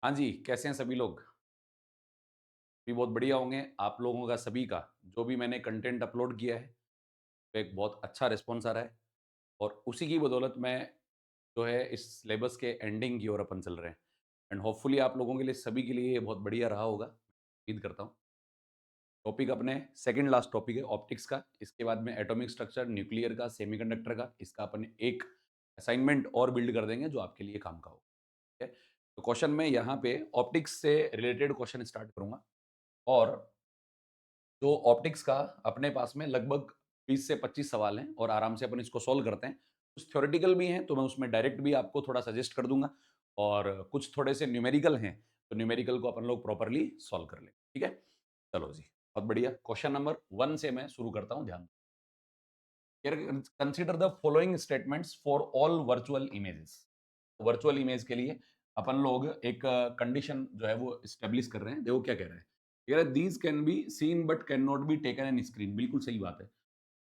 हाँ जी, कैसे हैं सभी लोग? भी बहुत बढ़िया होंगे। आप लोगों का सभी का जो भी मैंने कंटेंट अपलोड किया है, पे एक बहुत अच्छा रिस्पॉन्स आ रहा है और उसी की बदौलत मैं जो है इस सिलेबस के एंडिंग की ओर अपन चल रहे हैं एंड होपफुली आप लोगों के लिए सभी के लिए ये बहुत बढ़िया रहा होगा। उम्मीद करता हूँ। टॉपिक अपने सेकंड लास्ट टॉपिक है ऑप्टिक्स का। इसके बाद में एटॉमिक स्ट्रक्चर, न्यूक्लियर का, सेमीकंडक्टर का, इसका अपन एक असाइनमेंट और बिल्ड कर देंगे जो आपके लिए काम का होगा। ठीक है? तो क्वेश्चन मैं यहाँ पे ऑप्टिक्स से रिलेटेड क्वेश्चन स्टार्ट करूँगा और तो ऑप्टिक्स का अपने पास में लगभग 20 से 25 सवाल हैं और आराम से अपन इसको सॉल्व करते हैं। कुछ थ्योरेटिकल भी हैं, तो मैं उसमें डायरेक्ट भी आपको थोड़ा सजेस्ट कर दूँगा और कुछ थोड़े से न्यूमेरिकल हैं, तो न्यूमेरिकल को अपन लोग प्रॉपर्ली सॉल्व कर लेंगे, ठीक है? चलो जी, बहुत बढ़िया। क्वेश्चन नंबर 1 से मैं शुरू करता हूँ, ध्यान consider the following statements for all virtual images. Virtual image के लिए अपन लोग एक कंडीशन जो है वो एस्टेब्लिश कर रहे हैं। देखो क्या कह रहा है, कह रहा है these can be seen but can not be taken in screen. बिल्कुल सही बात है।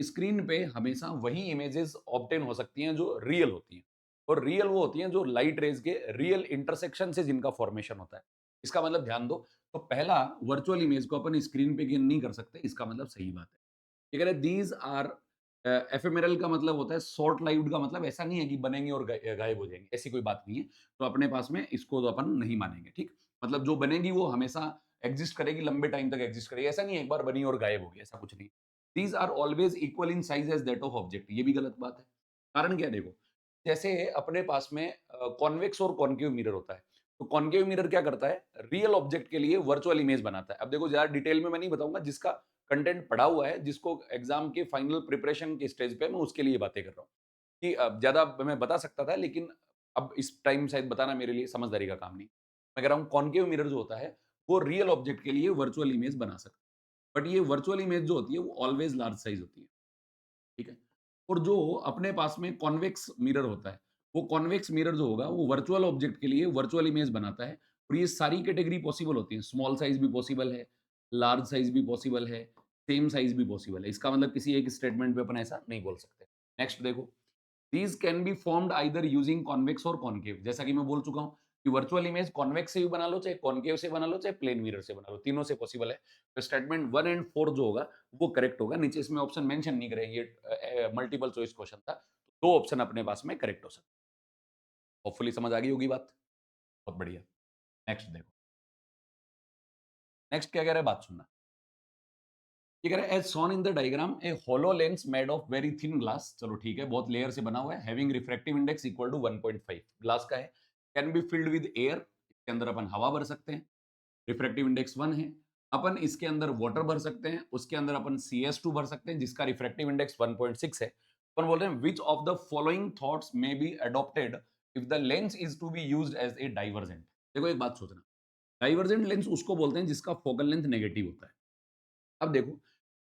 स्क्रीन पे हमेशा वही इमेजेस ऑब्टेन हो सकती हैं जो रियल होती हैं और रियल वो होती हैं जो लाइट रेज के रियल इंटरसेक्शन से जिनका फॉर्मेशन होता है। इसका मतलब ध्यान दो, तो पहला वर्चुअल इमेज को अपन स्क्रीन पे गेन नहीं कर सकते, इसका मतलब सही बात है। ये कह रहे हैं दीज आर एफेमेरल का मतलब होता है शॉर्ट लाइव्ड, का मतलब ऐसा नहीं है कि बनेंगे और गायब हो जाएंगे, ऐसी कोई बात नहीं है। तो अपने पास में इसको तो अपन नहीं मानेंगे, ठीक। मतलब जो बनेगी वो हमेशा एग्जिस्ट करेगी, लंबे टाइम तक एग्जिस्ट करेगी, ऐसा नहीं है एक बार बनी और गायब होगी, ऐसा कुछ नहीं। These are always equal in size as that of object, ये भी गलत बात है। कारण क्या है, देखो जैसे अपने पास में कॉन्वेक्स और कॉन्केव मिरर होता है, तो कॉन्केव मिरर क्या करता है, रियल ऑब्जेक्ट के लिए वर्चुअल इमेज बनाता है। अब देखो ज्यादा डिटेल में मैं नहीं बताऊंगा, जिसका कंटेंट पढ़ा हुआ है, जिसको एग्जाम के फाइनल प्रिपरेशन के स्टेज पे, मैं उसके लिए बातें कर रहा हूँ कि ज्यादा मैं बता सकता था, लेकिन अब इस टाइम शायद बताना मेरे लिए समझदारी का काम नहीं। मैं कह रहा हूँ कॉन्केव मिरर जो होता है वो रियल ऑब्जेक्ट के लिए वर्चुअल इमेज बना सकता है, बट ये वर्चुअल इमेज जो होती है वो ऑलवेज लार्ज साइज होती है, ठीक है। और जो अपने पास में कॉन्वेक्स मिरर होता है, वो कॉन्वेक्स मिरर जो होगा वो वर्चुअल ऑब्जेक्ट के लिए वर्चुअल इमेज बनाता है। और ये सारी कैटेगरी पॉसिबल होती है, स्मॉल साइज भी पॉसिबल है, लार्ज साइज भी पॉसिबल है, सेम साइज भी पॉसिबल है। इसका मतलब किसी एक स्टेटमेंट पे अपन ऐसा नहीं बोल सकते। नेक्स्ट देखो, these can be formed either using convex और कॉन्केव। जैसा कि मैं बोल चुका हूं कि वर्चुअल इमेज कॉन्वेक्स से भी बना लो, चाहे कॉन्केव से बना लो, चाहे प्लेन मिरर से बना लो, तीनों से पॉसिबल है। तो स्टेटमेंट 1 एंड 4 जो होगा वो करेक्ट होगा। नीचे इसमें ऑप्शन मेंशन नहीं करेंगे, मल्टीपल चॉइस क्वेश्चन था, तो दो ऑप्शन अपने पास में करेक्ट हो सकते हैं। होपफुली समझ आ गई होगी बात। बहुत बढ़िया। नेक्स्ट देखो, नेक्स्ट क्या कह रहा है, बात सुनना। ये कह रहा है as shown in the diagram a hollow lens made of very thin glass. चलो ठीक है, बहुत लेयर से बना हुआ है, having refractive index equal to 1.5 glass का है, can be filled with air. इसके अंदर अपन हवा भर सकते हैं, रिफ्रैक्टिव इंडेक्स 1 है। अपन इसके अंदर वाटर भर सकते हैं, उसके अंदर अपन CS2 भर सकते हैं जिसका रिफ्रैक्टिव इंडेक्स 1.6 है। अपन बोल रहे हैं which of the following thoughts may be adopted if the lens is to be used as a divergent. देखो एक बात सोचना, डाइवर्जेंट लेंस उसको बोलते हैं जिसका फोकल लेंथ नेगेटिव होता है। अब देखो,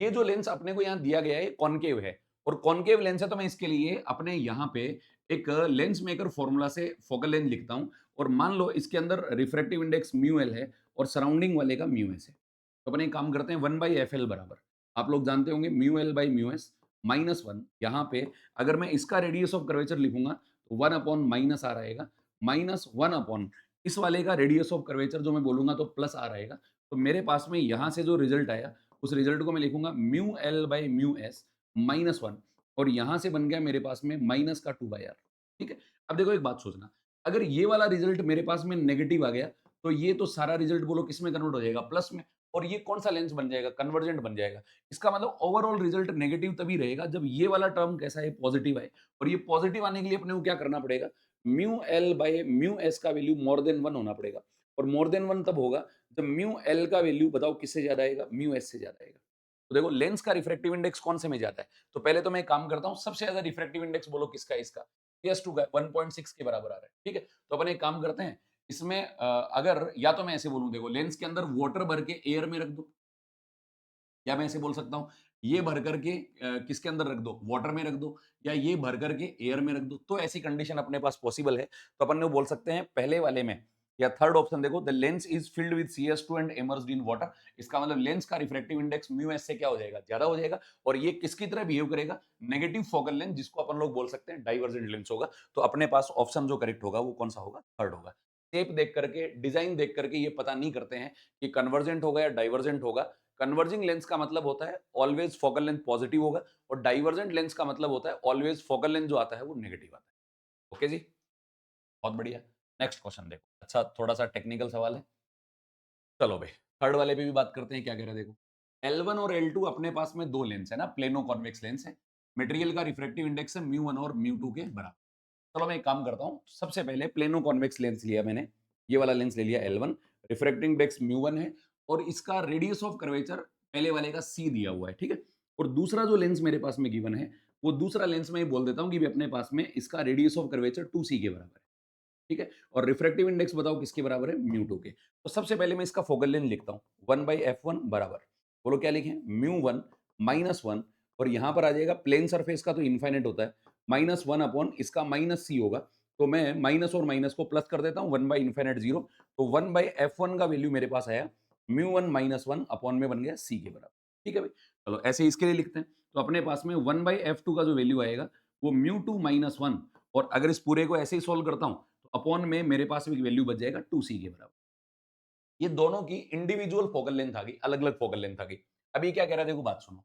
ये जो लेंस अपने को यहाँ दिया गया है कॉनकेव है और कॉनकेव लेंस है, तो मैं इसके लिए अपने यहाँ पे एक लेंस मेकर फॉर्मूला से फोकल लेंथ लिखता हूँ और मान लो इसके अंदर रिफ्रैक्टिव इंडेक्स म्यू एल है और सराउंडिंग वाले का म्यू एस है। तो अपन एक काम करते हैं, 1/FL बराबर, आप लोग जानते होंगे mu L by mu S -1। यहाँ पे अगर मैं इसका रेडियस ऑफ कर्वेचर लिखूंगा तो 1 अपॉन माइनस आ रहेगा, -1 अपॉन इस वाले का रेडियस ऑफ कर्वेचर जो मैं बोलूंगा तो प्लस आ रहेगा। तो मेरे पास में यहाँ से जो रिजल्ट आया उस रिजल्ट को मैं लिखूंगा mu L by mu S -1 और यहां से बन गया मेरे पास में माइनस का 2/r। ठीक है। अब देखो एक बात सोचना, अगर ये वाला रिजल्ट मेरे पास में नेगेटिव आ गया तो ये तो सारा रिजल्ट बोलो किस में कन्वर्ट हो जाएगा, प्लस में। और ये कौन सा लेंस बन जाएगा, कन्वर्जेंट बन जाएगा। इसका मतलब ओवरऑल रिजल्ट नेगेटिव तभी रहेगा जब ये वाला टर्म कैसा है, पॉजिटिव है। और ये पॉजिटिव आने के लिए अपने को क्या करना पड़ेगा, mu L by mu S का वैल्यू मोर देन 1 होना पड़ेगा। और मोर देन 1 तब होगा जब म्यू एल का वैल्यू बताओ किससे ज्यादा आएगा, म्यू एस से ज्यादा आएगा। तो देखो लेंस का रिफ्रैक्टिव इंडेक्स कौन से में जाता है, तो पहले तो मैं एक काम करता हूं, सबसे ज्यादा रिफ्रैक्टिव इंडेक्स बोलो किसका है, इसका CS2 का 1.6 के बराबर आ रहा है। ठीक है, तो अपन एक काम करते हैं, इसमें अगर या तो मैं ऐसे बोलूं, देखो लेंस के अंदर वाटर भर के एयर में रख दो, या मैं ऐसे बोल सकता हूं ये भर करके किसके अंदर रख दो, वाटर में रख दो, या ये भर करके एयर में रख दो। तो ऐसी कंडीशन अपने पास पॉसिबल है, तो अपन ने बोल सकते हैं पहले वाले में, या थर्ड ऑप्शन देखो, the lens is filled with CS2 and immersed in water. इसका मतलब लेंस का रिफ्रैक्टिव इंडेक्स म्यू एस से क्या हो जाएगा, ज्यादा हो जाएगा। और ये किसकी तरह बिहेव करेगा, नेगेटिव फोकल लेंथ, जिसको अपन लोग बोल सकते हैं डाइवर्जेंट लेंस होगा। तो अपने पास ऑप्शन जो करेक्ट होगा वो कौन सा होगा, थर्ड होगा। शेप देख करके, डिजाइन देख करके ये पता नहीं करते हैं कि कन्वर्जेंट होगा या डाइवर्जेंट होगा। कन्वर्जिंग लेंस का मतलब होता है ऑलवेज फोकल लेंथ पॉजिटिव होगा, और डाइवर्जेंट लेंस का मतलब होता है ऑलवेज फोकल लेंथ जो आता है वो नेगेटिव आता है। ओके जी, बहुत बढ़िया। नेक्स्ट क्वेश्चन देखो, अच्छा थोड़ा सा टेक्निकल सवाल है। चलो भाई, थर्ड वाले पे भी बात करते हैं, क्या कह रहे हैं देखो। L1 और L2 अपने पास में दो लेंस है ना, प्लेनो कॉन्वेक्स लेंस है। मटेरियल का रिफ्रैक्टिव इंडेक्स है म्यू 1 और म्यू 2 के बराबर। चलो मैं एक काम करता हूँ, सबसे पहले प्लेनो कॉन्वेक्स लेंस लिया मैंने, ये वाला लेंस ले लिया L1, रिफ्रैक्टिव इंडेक्स म्यू 1 है, और इसका रेडियस ऑफ कर्वेचर पहले वाले का C दिया हुआ है, ठीक है। और दूसरा जो लेंस मेरे पास में गिवन है, वो दूसरा लेंस मैं ये बोल देता हूँ कि भी अपने पास में इसका रेडियस ऑफ कर्वेचर 2C के बराबर है, ठीक है। और रिफ्रैक्टिव इंडेक्स बताओ किसके बराबर है, म्यू 2 के। तो सबसे पहले मैं इसका फोकल लेंथ लिखता हूँ, 1/f1 बराबर, बोलो क्या लिखें, म्यू 1 माइनस 1, और यहां पर आ जाएगा प्लेन सरफेस का तो इनफाइनाइट होता है, माइनस 1 अपॉन इसका माइनस सी होगा। तो मैं माइनस और माइनस को प्लस कर देता हूँ, 1/इनफाइनाइट 0। तो 1/f1 का वैल्यू मेरे पास आया म्यू 1 माइनस 1 अपॉन में बन गया सी के बराबर, ठीक है भाई। चलो ऐसे इसके लिए लिखते हैं, तो अपने पास में 1/f2 का जो वैल्यू आएगा वो म्यू 2 माइनस 1, और अगर इस पूरे को ऐसे ही सोल्व करता हूं तो अपॉन में मेरे पास एक वैल्यू बच जाएगा 2C के बराबर। ये दोनों की इंडिविजुअल फोकल लेंथ आ गई, अलग अलग फोकल लेंथ आ गई। अब ये क्या कह रहा है देखो, बात सुनो।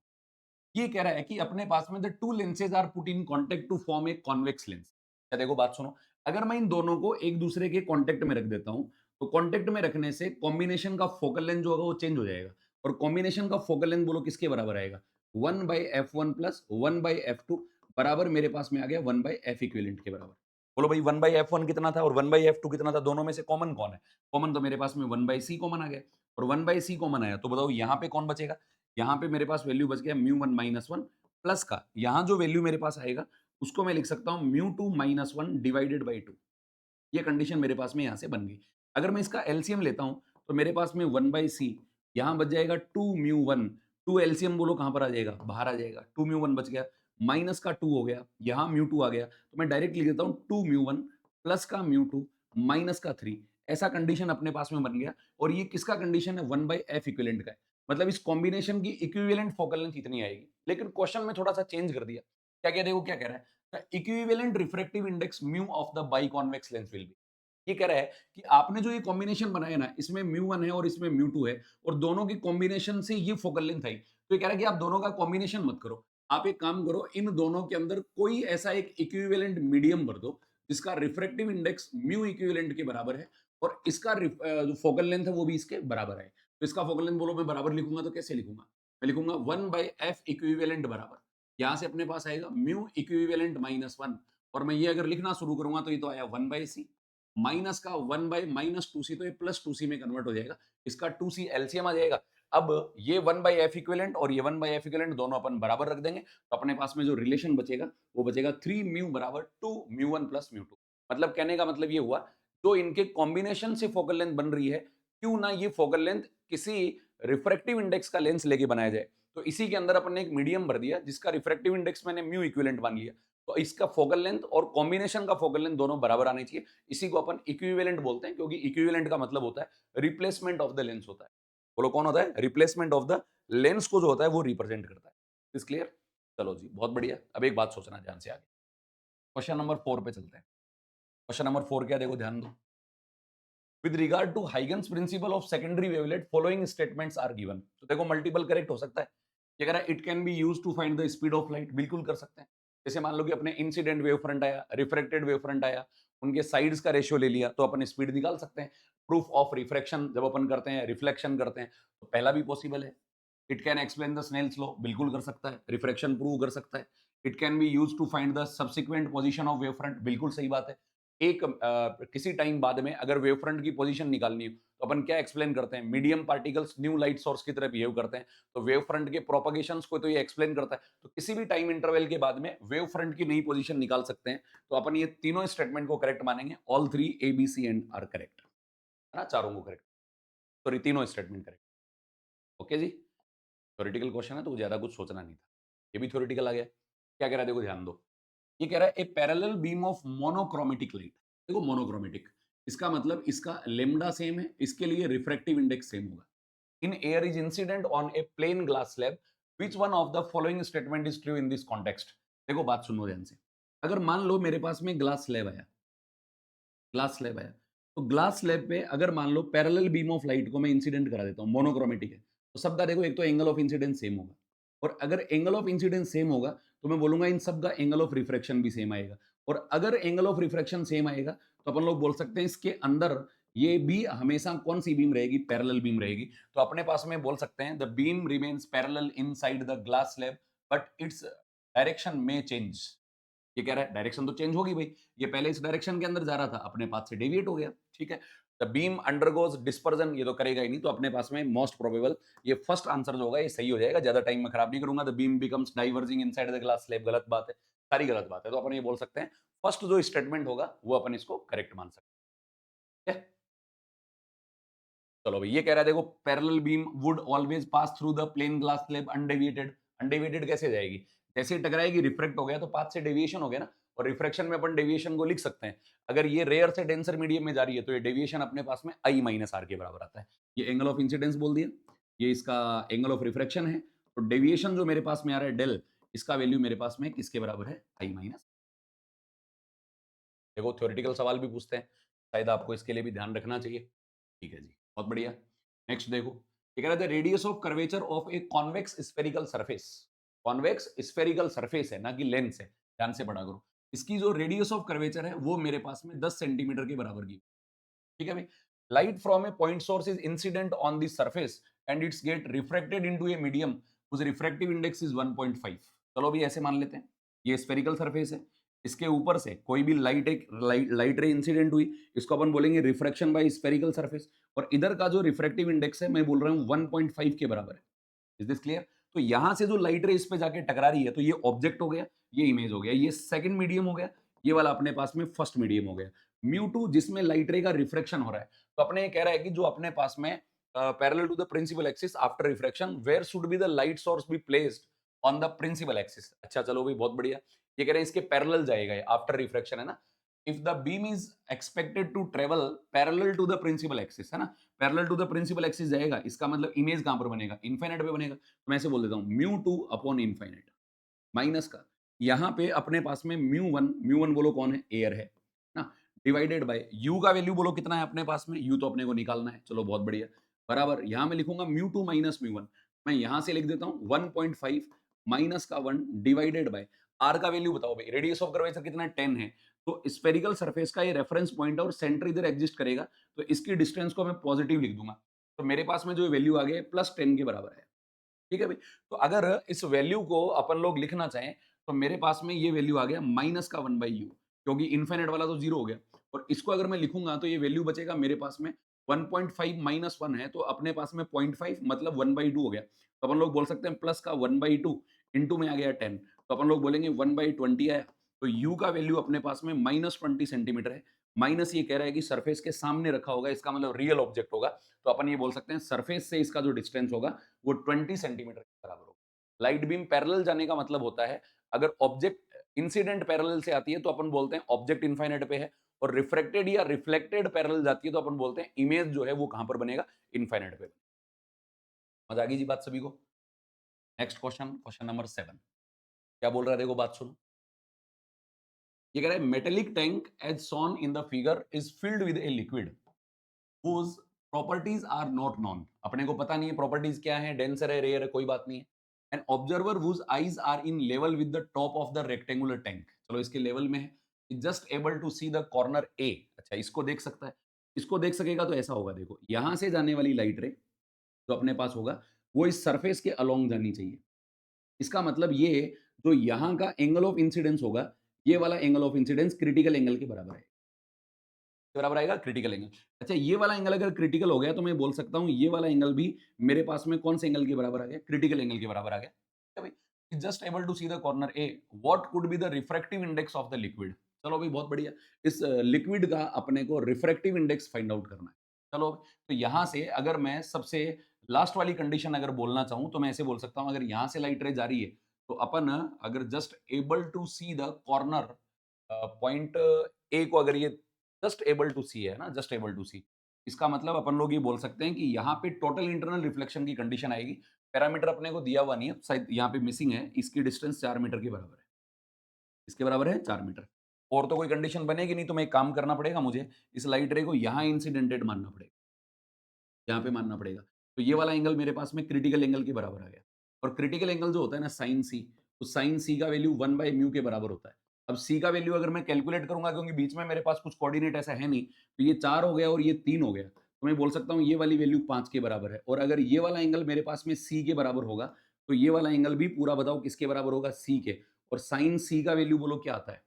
ये कह रहा है कि अपने पास में the two lenses are put in contact to form a convex lens. क्या देखो, बात सुनो। अगर मैं इन दोनों को एक दूसरे के कांटेक्ट में रख देता हूं, तो कांटेक्ट में रखने से कॉम्बिनेशन का फोकल लेंथ जो होगा वो चेंज हो जाएगा, और कॉम्बिनेशन का फोकल लेंथ बोलो किसके बराबर आएगा, 1/f1 प्लस 1/f2 बराबर मेरे पास में आ गया 1/f इक्विवेलेंट के बराबर। बोलो भाई 1/f1 कितना था और 1/f2 कितना था, दोनों में से कॉमन कौन है? कॉमन तो मेरे पास में 1/c कॉमन आ गया, और 1/c कॉमन आया तो बताओ यहाँ पे कौन बचेगा? यहाँ पे मेरे पास वैल्यू बच गया म्यू 1 माइनस 1 प्लस का, यहाँ जो वैल्यू मेरे पास आएगा उसको मैं लिख सकता हूँ म्यू 2 माइनस 1 डिवाइडेड बाई 2। ये कंडीशन मेरे पास में यहाँ से बन गई। अगर मैं इसका एलसीएम लेता हूँ तो मेरे पास में 1/c, यहाँ बच जाएगा 2 म्यू 1, 2 एलसीएम बोलो कहाँ पर आ जाएगा, बाहर आ जाएगा, 2 म्यू 1 बच गया, माइनस का 2 हो गया, यहाँ म्यू 2 आ गया, तो मैं डायरेक्ट लिख देता हूँ 2 म्यू 1 प्लस का म्यू 2 माइनस का 3। ऐसा कंडीशन अपने पास में बन गया, और ये किसका कंडीशन है, 1/f इक्विवेलेंट का है। मतलब इस कॉम्बिनेशन की इक्विवेलेंट फोकल लेंथ इतनी आएगी। लेकिन क्वेश्चन में थोड़ा सा चेंज कर दिया, क्या कह रहे हो, क्या कह रहा है, the equivalent refractive index mu of the biconvex lens will be। ये कह रहा है कि आपने जो ये कॉम्बिनेशन बनाया ना, इसमें म्यू 1 है और इसमें म्यू 2 है, और दोनों की कॉम्बिनेशन से ये फोकल लेंथ आई। तो ये कह रहा है कि आप दोनों का कॉम्बिनेशन मत करो, आप एक काम करो, इन दोनों के अंदर कोई ऐसा एक इक्विवेलेंट मीडियम भर दो जिसका रिफ्रैक्टिव इंडेक्स म्यू इक्विवेलेंट के बराबर है, और इसका जो फोकल लेंथ है वो भी इसके बराबर है। तो इसका फोकल लेंथ बोलो, मैं बराबर लिखूंगा तो कैसे लिखूंगा, मैं लिखूंगा 1/f इक्विवेलेंट बराबर, यहाँ से अपने पास आएगा म्यू इक्विवेलेंट माइनस 1, और मैं ये अगर लिखना शुरू करूंगा तो ये तो आया 1/c माइनस का 1/-2c, तो ये प्लस 2c में कन्वर्ट हो जाएगा, इसका 2c एलसीएम आ जाएगा। अब ये 1/f इक्विवेलेंट और ये 1/f इक्विवेलेंट दोनों अपन बराबर रख देंगे, तो अपने पास में जो रिलेशन बचेगा वो बचेगा 3 म्यू बराबर 2 म्यू 1 प्लस म्यू 2। मतलब कहने का मतलब ये हुआ, जो इनके कॉम्बिनेशन से फोकल लेंथ बन रही है, क्यों ना ये फोकल लेंथ किसी रिफ्रैक्टिव इंडेक्स का लेंस लेके बनाया जाए। तो इसी के अंदर अपन ने एक मीडियम भर दिया जिसका रिफ्रैक्टिव इंडेक्स मैंने म्यू इक्विवेलेंट मान लिया, तो इसका फोकल लेंथ और कॉम्बिनेशन का फोकल लेंथ दोनों बराबर आने चाहिए। इसी को अपन इक्विवेलेंट बोलते हैं, क्योंकि इक्विवेलेंट का मतलब होता है रिप्लेसमेंट ऑफ द लेंस होता है। बोलो कौन होता है, रिप्लेसमेंट ऑफ द लेंस को जो होता है वो रिप्रेजेंट करता है। Is clear? चलो जी, बहुत बढ़िया। अब एक बात सोचना ध्यान से, आगे क्वेश्चन नंबर 4 पे चलते हैं। क्वेश्चन नंबर 4 क्या, देखो ध्यान दो। With regard to Huygens principle of secondary wavelet following statements are given. तो देखो मल्टीपल करेक्ट हो सकता है। ये कह रहा है it can be used to find the speed of light, बिल्कुल कर सकते हैं। जैसे मान लो कि अपने इंसिडेंट वेव फ्रंट आया, रिफ्रेक्टेड वेव फ्रंट आया, उनके साइड्स का रेशियो ले लिया तो अपन स्पीड निकाल सकते हैं। प्रूफ ऑफ रिफ्रैक्शन जब अपन करते हैं, रिफ्लेक्शन करते हैं, तो पहला भी पॉसिबल है। It can explain the Snell's law, बिल्कुल कर सकता है। रिफ्रैक्शन प्रूव कर सकता है। It can be used to find the subsequent position of wave front, बिल्कुल सही बात है। एक किसी टाइम बाद में अगर वेव फ्रंट की पोजीशन निकालनी हो तो अपन क्या एक्सप्लेन करते हैं, medium particles new light source की तरह बिहेव करते हैं। तो वेव फ्रंट के प्रोपगेशंस को तो ये एक्सप्लेन करता है। तो किसी भी टाइम इंटरवल के बाद में वेव फ्रंट की नई पोजीशन निकाल सकते हैं। तो अपन ये तीनों स्टेटमेंट को करेक्ट मानेंगे। All three A B C and are correct, है ना, चारों को करेक्ट, सॉरी तीनों स्टेटमेंट करेक्ट। ओके जी, थ्योरेटिकल क्वेश्चन है तो ज्यादा कुछ सोचना नहीं था। ये भी थ्योरेटिकल आ गया। क्या कह रहा है देखो ध्यान दो। ये कह रहा है a parallel beam of monochromatic light. देखो मोनोक्रोमेटिक, इसका मतलब इसका लेमडा सेम है, इसके लिए रिफ्रैक्टिव इंडेक्स सेम होगा। In air is incident on a plane glass slab, which one of the following statement is true in this context. देखो बात सुनो ध्यान से। अगर मान लो मेरे पास में ग्लास स्लैब आया, ग्लास स्लैब आया, तो ग्लास स्लैब पे अगर मान लो पैरेलल बीम ऑफ लाइट को मैं इंसिडेंट करा देता हूँ, मोनोक्रोमेटिक है, तो सबका देखो एक तो एंगल ऑफ इंसिडेंस सेम होगा, और अगर एंगल ऑफ इंसिडेंस सेम होगा तो मैं बोलूंगा इन सब का एंगल ऑफ रिफ्रैक्शन भी सेम आएगा। और अगर एंगल ऑफ रिफ्रैक्शन सेम आएगा तो अपन लोग बोल सकते हैं इसके अंदर ये भी हमेशा कौन सी बीम रहेगी, पैरेलल बीम रहेगी। तो अपने पास में बोल सकते हैं the beam remains parallel inside the glass slab but its direction में चेंज। ये कह रहा है डायरेक्शन तो चेंज होगी भाई, ये पहले इस डायरेक्शन के अंदर जा रहा था, अपने पाथ से डेविएट हो गया, ठीक है। द बीम अंडरगोज डिस्पर्जन, ये तो करेगा ही नहीं, तो अपने पास में मोस्ट प्रोबेबल ये फर्स्ट आंसर जो होगा ये सही हो जाएगा, ज्यादा टाइम में खराब नहीं करूंगा। The beam becomes diverging inside the glass slab, गलत बात है, सारी गलत बात है, तो अपन ये बोल सकते हैं फर्स्ट जो स्टेटमेंट होगा वो अपन इसको करेक्ट मान सकते हैं। चलो भाई, ये कह रहा है देखो parallel beam would always pass through the plane glass slab undeviated. Undeviated कैसे जाएगी, जैसे ही टकराएगी रिफ्रेक्ट हो गया तो पाथ से डेविएशन हो गया ना, और रिफ्रैक्शन में अपन डेविएशन को लिख सकते हैं। अगर ये रेयर से डेंसर मीडियम में जा रही है तो ये डेविएशन अपने पास में आई माइनस आर के बराबर आता है। ये एंगल ऑफ इंसिडेंस बोल दिया, ये इसका एंगल ऑफ रिफ्रैक्शन है, तो डेविएशन जो मेरे पास में आ रहा है डेल, इसका वैल्यू मेरे पास में किसके बराबर है, आई माइनस। देखो थ्योरेटिकल सवाल भी पूछते हैं, शायद आपको इसके लिए भी ध्यान रखना चाहिए। ठीक है जी, बहुत बढ़िया। नेक्स्ट देखो, ये कह रहा था radius of curvature of a convex spherical surface. Convex spherical surface है ना कि लेंस है, ध्यान से पढ़ा करो। इसकी जो रेडियस ऑफ कर्वेचर है वो मेरे पास में 10 सेंटीमीटर के बराबर की, ठीक है भाई। Light from A point source is incident on the surface and it's get refracted into a medium whose refractive index is 1.5। चलो भी ऐसे मान लेते हैं, ये स्फेरिकल सरफेस है, इसके ऊपर से कोई भी लाइट रे इंसिडेंट हुई, इसको अपन बोलेंगे रिफ्रैक्शन बाय स्फेरिकल सरफेस, और इधर का जो रिफ्रैक्टिव इंडेक्स है मैं बोल रहा हूँ 1.5 के बराबर है। Is this clear? तो यहां से जो लाइट रे इस पे जाके टकरा रही है, तो ये ऑब्जेक्ट हो गया, ये इमेज हो गया, ये सेकंड मीडियम हो गया, ये वाला अपने पास में फर्स्ट मीडियम हो गया। म्यू टू जिसमें लाइट रे का रिफ्रेक्शन हो रहा है, तो अपने ये कह रहा है कि जो अपने पास में parallel to the principal axis after refraction where should be the light source be placed on the principal axis. अच्छा चलो भाई, बहुत बढ़िया। ये कह रहे हैं इसके पैरेलल जाएगा आफ्टर रिफ्रैक्शन, है ना। If the beam is expected to travel parallel to the principal axis, है ना, parallel to the principal axis जाएगा, इसका मतलब इमेज कहां पर बनेगा, इनफाइनाइट पे बनेगा। तो मैं ऐसे बोल देता हूं mu two upon infinite minus का, यहाँ पे अपने पास में म्यू वन बोलो कौन है, एयर है ना, डिवाइडेड बाय यू का वैल्यू बोलो कितना है अपने पास में, यू तो अपने को निकालना है, चलो बहुत बढ़िया, बराबर यहाँ मैं लिखूंगा mu two minus mu one, मैं यहाँ से लिख देता हूँ 1.5 माइनस का 1 डिवाइडेड बाय आर का वैल्यू बताओ भाई, रेडियस ऑफ कर्वेचर कितना है, 10 है, तो स्फेरिकल सरफेस का ये रेफरेंस पॉइंट है और सेंटर इधर एग्जिस्ट करेगा, तो इसकी डिस्टेंस को मैं पॉजिटिव लिख दूंगा, तो मेरे पास में जो वैल्यू आ गया +10 के बराबर है। ठीक है भाई, तो अगर इस वैल्यू को अपन लोग लिखना चाहें तो मेरे पास में ये वैल्यू आ गया माइनस का 1/u, क्योंकि इनफाइनाइट वाला तो जीरो हो गया, और इसको अगर मैं लिखूंगा तो ये वैल्यू बचेगा मेरे पास में 1.5 माइनस 1 है, तो अपने पास में 0.5 मतलब 1/2 हो गया, तो अपन लोग बोल सकते हैं प्लस का 1/2 इंटू में आ गया 10, तो अपन लोग बोलेंगे 1/20 आया, तो u का वैल्यू अपने पास में -20 सेंटीमीटर है। माइनस ये कह रहा है कि सरफेस के सामने रखा होगा, इसका मतलब रियल ऑब्जेक्ट होगा, तो अपन ये बोल सकते हैं सरफेस से इसका जो डिस्टेंस होगा वो 20 सेंटीमीटर के बराबर होगा। लाइट बीम पैरेलल जाने का मतलब होता है, अगर ऑब्जेक्ट इंसिडेंट पैरेलल से आती है तो अपन बोलते हैं ऑब्जेक्ट इनफाइनाइट पे है, और रिफ्रैक्टेड या रिफ्लेक्टेड पैरेलल जाती है तो अपन बोलते हैं इमेज जो है वो कहां पर बनेगा, इनफाइनाइट पे। मजा आ गई जी बात सभी को? Next question, question number 7। क्या बोल रहा है देखो, बात सुनो। ये कह रहा है metallic tank as shown in the figure is filled with a liquid whose properties are not known. अपने को पता नहीं है प्रॉपर्टीज क्या है, डेंसर है, रेयर है, कोई बात नहीं है। An observer whose eyes are in level with the top of the rectangular tank, चलो इसके लेवल में है, is just able to see the corner A। अच्छा इसको देख सकता है, इसको देख सकेगा तो ऐसा होगा, देखो यहां से जाने वाली लाइट रे जो अपने पास होगा वो इस सरफेस के अलोंग जानी चाहिए। इसका मतलब ये जो यहाँ का एंगल ऑफ इंसिडेंस होगा, ये वाला angle of incidence critical angle के बराबर है, बराबर आएगा क्रिटिकल एंगल। अच्छा ये वाला एंगल अगर क्रिटिकल हो गया तो मैं बोल सकता हूँ ये वाला एंगल भी मेरे पास में कौन से एंगल के बराबर आ गया, क्रिटिकल एंगल के बराबर आ गया। ठीक है भाई, just able to see the corner A, what could be the refractive index of the liquid. चलो भाई बहुत बढ़िया, इस लिक्विड का अपने को रिफ्रैक्टिव इंडेक्स फाइंड आउट करना है। चलो, तो यहां से अगर मैं सबसे लास्ट वाली कंडीशन अगर बोलना चाहूं तो मैं ऐसे बोल सकता हूं, अगर यहां से लाइट रे जा रही है तो अपन अगर just able to see the corner point A को, अगर ये जस्ट एबल टू सी है ना, जस्ट एबल टू सी, इसका मतलब अपन लोग ये बोल सकते हैं कि यहाँ पे टोटल इंटरनल रिफ्लेक्शन की कंडीशन आएगी। पैरामीटर अपने को दिया हुआ नहीं है, शायद यहाँ पे मिसिंग है, इसकी डिस्टेंस 4 मीटर के बराबर है, इसके बराबर है 4 मीटर। और तो कोई कंडीशन बनेगी नहीं, तो मैं एक काम करना पड़ेगा मुझे, इस लाइट रे को यहाँ इंसिडेंटेड मानना पड़ेगा, यहाँ पे मानना पड़ेगा। तो ये वाला एंगल मेरे पास में क्रिटिकल एंगल के बराबर आ गया। और क्रिटिकल एंगल जो होता है ना साइन सी, तो साइन सी का वैल्यू 1/म्यू के बराबर होता है। अब सी का वैल्यू अगर मैं कैलकुलेट करूँगा, क्योंकि बीच में मेरे पास कुछ कोऑर्डिनेट ऐसा है नहीं, तो ये 4 हो गया और ये 3 हो गया। तो मैं बोल सकता हूँ ये वाली वैल्यू 5 के बराबर है, और अगर ये वाला एंगल मेरे पास में सी के बराबर होगा, तो ये वाला एंगल भी पूरा बताओ किसके बराबर होगा? सी के। और साइन सी का वैल्यू बोलो क्या आता है?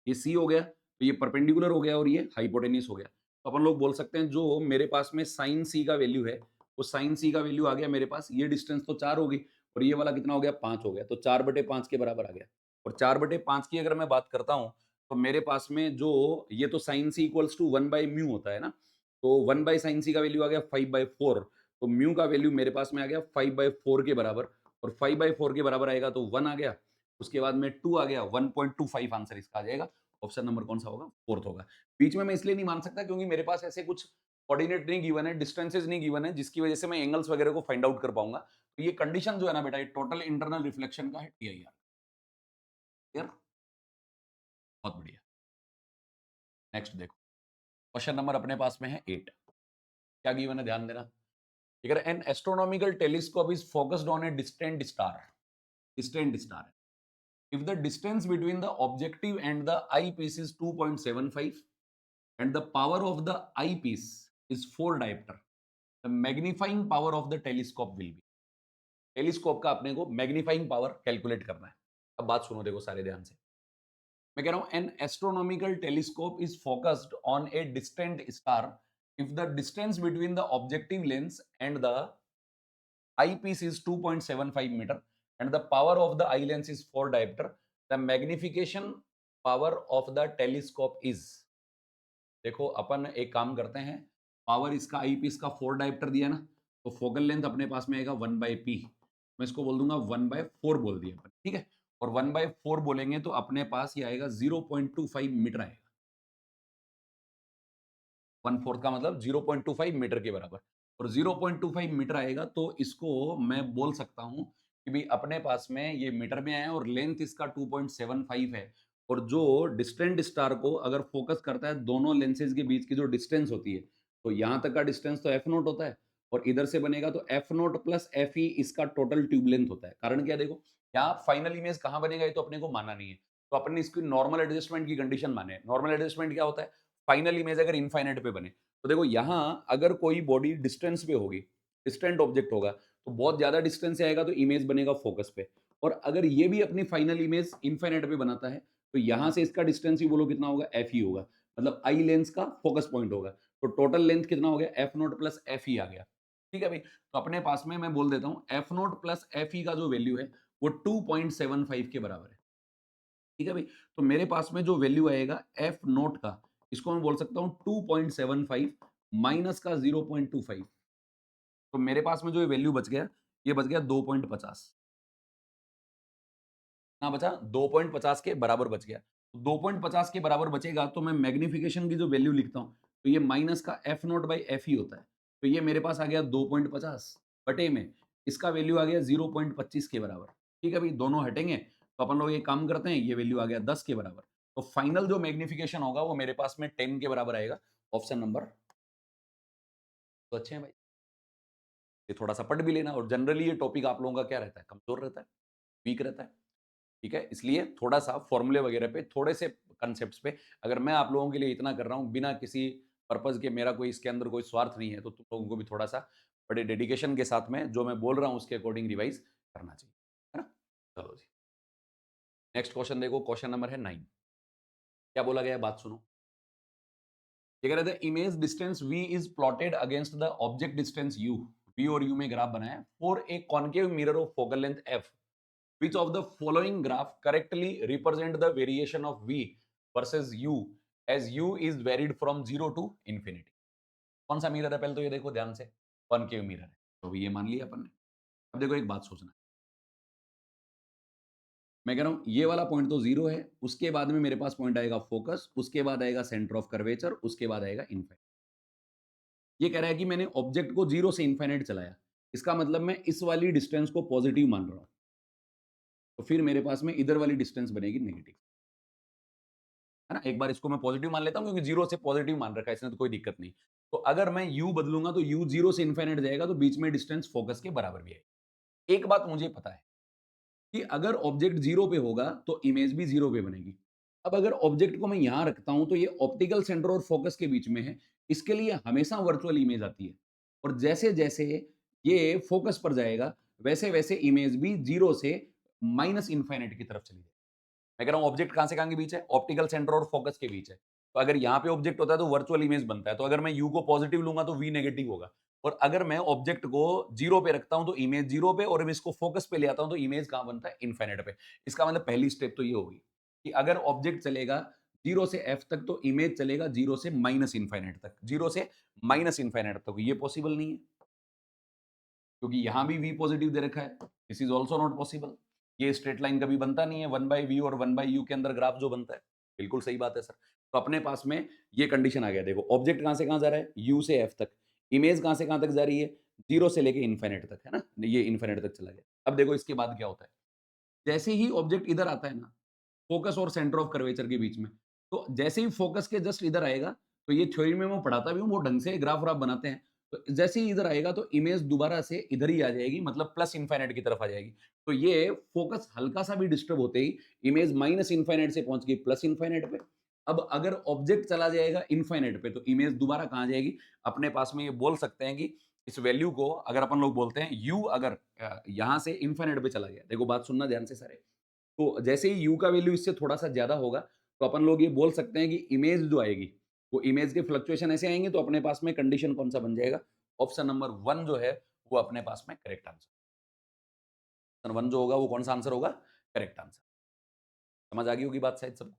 ये सी हो गया, तो ये परपेंडिकुलर हो गया और ये हाइपोटेन्यूज हो गया। तो अपन लोग बोल सकते हैं जो मेरे पास में साइन सी का वैल्यू है, वो साइन सी का वैल्यू आ गया मेरे पास, ये डिस्टेंस तो 4 हो गई और ये वाला कितना हो गया? 5 हो गया। तो 4/5 के बराबर आ गया। और 4/5 की अगर मैं बात करता हूँ, तो मेरे पास में जो ये तो साइन सी इक्वल्स टू 1/म्यू होता है ना, तो 1/साइन सी का वैल्यू आ गया 5/4। तो म्यू का वैल्यू मेरे पास में आ गया 5/4 के बराबर, और 5/4 के बराबर आएगा तो 1 आ गया, उसके बाद में 2 आ गया, 1.25 आंसर इसका आ जाएगा। ऑप्शन नंबर कौन सा होगा? फोर्थ होगा। बीच में मैं इसलिए नहीं मान सकता क्योंकि मेरे पास ऐसे कुछ कोऑर्डिनेट नहीं गिवन है, डिस्टेंसेस नहीं गिवन है, जिसकी वजह से मैं एंगल्स वगैरह को फाइंड आउट कर पाऊंगा। तो ये कंडीशन जो है ना बेटा, ये टोटल इंटरनल रिफ्लेक्शन का है, टीआईआर। क्लियर? बहुत बढ़िया। नेक्स्ट देखो, क्वेश्चन नंबर अपने पास में है 8। क्या गिवन है ध्यान देना। अगर N astronomical telescope is focused on a distant star, distant star, if the distance between the objective and the eyepiece is 2.75 and the power of the eyepiece is 4 diopter, the magnifying power of the telescope will be। Telescope का अपने को magnifying power calculate करना है। अब बात सुनो देखो सारे ध्यान से। मैं कह रहा हूं N astronomical telescope is focused on a distant star if the distance between the objective lens and the eyepiece is 2.75 meter and the power of the eye lens is 4 diopter, the magnification power of the telescope is। देखो अपन एक काम करते हैं, power इसका आई piece का 4 dioptre दिया ना, तो फोकल लेंथ अपने पास में आएगा 1/p। मैं इसको बोल दूंगा 1/4 बोल दिया अपन, ठीक है। और 1/4 बोलेंगे तो अपने पास ये आएगा 0.25 मीटर आएगा। 1/4 का मतलब 0.25 मीटर के बराबर। और 0.25 मीटर आएगा तो इसको मैं बोल सकता हूं कि भाई अपने पास में ये मीटर में है और लेंथ इसका 2.75 है। और जो डिस्टेंट स्टार को अगर फोकस करता है, दोनों लेंसेज के बीच की जो डिस्टेंस होती है, तो यहां तक का डिस्टेंस तो एफ नोट होता है, और इधर से बनेगा तो F note plus F E इसका टोटल ट्यूब लेंथ होता है। कारण क्या देखो, यहाँ फाइनल इमेज कहां बनेगा ये तो अपने को माना नहीं है, तो अपन ने इसकी नॉर्मल एडजस्टमेंट की कंडीशन माने। नॉर्मल एडजस्टमेंट क्या होता है? फाइनल इमेज अगर इनफाइनाइट पे बने, तो देखो यहां अगर कोई बॉडी डिस्टेंस पे होगी, डिस्टेंट ऑब्जेक्ट होगा, तो बहुत ज्यादा डिस्टेंस से आएगा तो इमेज बनेगा फोकस पे। और अगर ये भी अपनी फाइनल इमेज इनफाइनाइट पे बनाता है, तो यहां से इसका डिस्टेंस ही बोलो कितना होगा? एफ ही होगा, मतलब आई लेंस का फोकस पॉइंट होगा। तो टोटल लेंथ कितना हो गया? एफ नोट प्लस एफ ही आ गया। ठीक है भाई, तो अपने पास में मैं बोल देता हूं एफ नोट प्लस एफ ही का जो वैल्यू है वो 2.75 के बराबर है। ठीक है भाई, तो मेरे पास में जो वैल्यू आएगा एफ नोट का, इसको मैं बोल सकता हूं 2.75 माइनस का 0.25। तो मेरे पास में जो ये वैल्यू बच गया, ये बच गया 2.50। ना बचा 2.50 के बराबर बच गया। 2.50 के बराबर बचेगा तो मैं मैग्निफिकेशन की जो वैल्यू लिखता हूं, तो ये माइनस का एफ नोट बाई एफ ही होता है। तो ये मेरे पास आ गया 2.50 बटे में इसका वैल्यू आ गया 0.25 के बराबर। ठीक है भाई, दोनों हटेंगे तो अपन लोग ये काम करते हैं, ये वैल्यू आ गया 10 के बराबर। तो फाइनल जो मैग्निफिकेशन होगा वो मेरे पास में 10 के बराबर आएगा। ऑप्शन नंबर तो अच्छे हैं भाई, ये थोड़ा सा पढ़ भी लेना। और जनरली ये टॉपिक आप लोगों का क्या रहता है? कमजोर रहता है, वीक रहता है। ठीक है, इसलिए थोड़ा सा फॉर्मूले वगैरह पे, थोड़े से कंसेप्ट्स पे, अगर मैं आप लोगों के लिए इतना कर रहा हूँ बिना किसी पर्पज के, मेरा कोई इसके अंदर कोई स्वार्थ नहीं है, तो तुम लोगों को भी थोड़ा सा बड़े डेडिकेशन के साथ में जो मैं बोल रहा हूँ उसके अकॉर्डिंग रिवाइज करना चाहिए, है ना। चलो जी, नेक्स्ट क्वेश्चन देखो, क्वेश्चन नंबर है 9। क्या बोला गया है बात सुनो। ये कह रहे थे image distance v is plotted against the object distance u। v और u में ग्राफ बनाया for a concave mirror of focal length f। Which of the following graph correctly represent the variation of v versus u as u is varied from 0 to infinity? कौन सा mirror है पहले तो ये देखो ध्यान से, कॉनकेव मिरर है, तो ये मान लिया अपन ने। अब देखो एक बात सोचना, मैं कह रहा हूं ये वाला पॉइंट तो जीरो है, उसके बाद में मेरे पास पॉइंट आएगा फोकस, उसके बाद आएगा सेंटर ऑफ कर्वेचर, उसके बाद आएगा इनफाइनाइट। ये कह रहा है कि मैंने ऑब्जेक्ट को जीरो से इनफाइनाइट चलाया, इसका मतलब मैं इस वाली डिस्टेंस को पॉजिटिव मान रहा हूं, तो फिर मेरे पास में इधर वाली डिस्टेंस बनेगी नेगेटिव। है ना? एक बार इसको मैं पॉजिटिव मान लेता हूँ क्योंकि 0 से पॉजिटिव मान रखा है इसने, तो कोई दिक्कत नहीं। तो अगर मैं u बदलूँगा तो u 0 से इनफिनिट जाएगा, तो बीच में डिस्टेंस फोकस के बराबर भी आएगी। एक बात मुझे पता है कि अगर ऑब्जेक्ट 0 पे होगा तो इमेज भी 0 पे बनेगी। अब अगर ऑब्जेक्ट को मैं यहाँ रखता हूँ तो ये ऑप्टिकल सेंटर और फोकस के बीच में है, इसके लिए हमेशा वर्चुअल इमेज आती है। और जैसे-जैसे ये फोकस पर जाएगा, वैसे-वैसे इमेज भी 0 से माइनस इनफिनिट की तरफ चली जाएगी। मैं कह रहा हूँ ऑब्जेक्ट कहाँ से कहाँ के बीच है? ऑप्टिकल सेंटर और फोकस के बीच है। तो अगर यहाँ पे ऑब्जेक्ट होता है तो वर्चुअल इमेज बनता है। तो अगर मैं u को पॉजिटिव लूँगा तो v नेगेटिव होगा। और अगर मैं ऑब्जेक्ट को 0 पे रखता हूँ तो इमेज 0 पे, और मैं इसको फोकस पे ले आता हूँ तो इमेज कहाँ बनता है? इनफिनिट पे। इसका मतलब पहली स्टेप तो ये होगी कि अगर ऑब्जेक्ट चलेगा 0 से f तक तो इमेज चलेगा 0 से माइनस इनफिनिट तक। 0 से माइनस इनफिनिट तक ये पॉसिबल नहीं है। क्योंकि यहाँ भी v पॉजिटिव दे रखा है। This is also not possible. ये स्ट्रेट लाइन कभी बनता नहीं है 1/v और 1/u के अंदर ग्राफ जो बनता है। बिल्कुल सही बात है सर। तो अपने पास में ये कंडीशन आ गया। देखो ऑब्जेक्ट कहाँ से कहाँ जा रहा है? u से f तक। इमेज कहाँ से कहाँ तक जा रही है? 0 से लेके इनफिनिट तक, है ना? ये इनफिनिट तक चला गया। अब देखो इसके बाद क्या होता है? जैसे ही ऑब्जेक्ट इधर आता है ना, फोकस और सेंटर ऑफ कर्वेचर के बीच में, तो जैसे ही फोकस के जस्ट इधर आएगा, तो ये थ्योरी में मैं पढ़ाता भी हूँ, वो ढंग से ग्राफ व्राफ बनाते हैं। तो जैसे ही इधर आएगा तो इमेज दोबारा से इधर ही आ जाएगी, मतलब प्लस इनफिनिट की तरफ आ जाएगी। तो ये फोकस हल्का-सा भी डिस्टर्ब होते ही इमेज माइनस इनफिनिट से पहुँच गई प्लस इनफिनिट पे। अब अगर ऑब्जेक्ट चला जाएगा इनफिनिट पे, तो इमेज दोबारा कहाँ जाएगी? अपने पास में ये बोल सकते हैं कि इस वैल्यू को अगर अपन लोग बोलते हैं u अगर यहाँ से इनफिनिट पे चला गया, देखो बात सुनना ध्यान से सारे। तो जैसे ही u का वैल्यू इससे थोड़ा-सा ज़्यादा होगा, तो अपन लोग ये बोल सकते हैं कि इमेज जो आएगी, वो इमेज के फ्लक्चुएशन ऐसे आएँगे, तो अपने पास में कंडीशन कौन-सा बन जाएगा? ऑप्शन नंबर 1 जो है, वो अपने पास में करेक्ट आंसर। ऑप्शन 1 जो होगा, वो कौन-सा आंसर होगा? Correct answer. समझ आ गई होगी बात शायद सबको?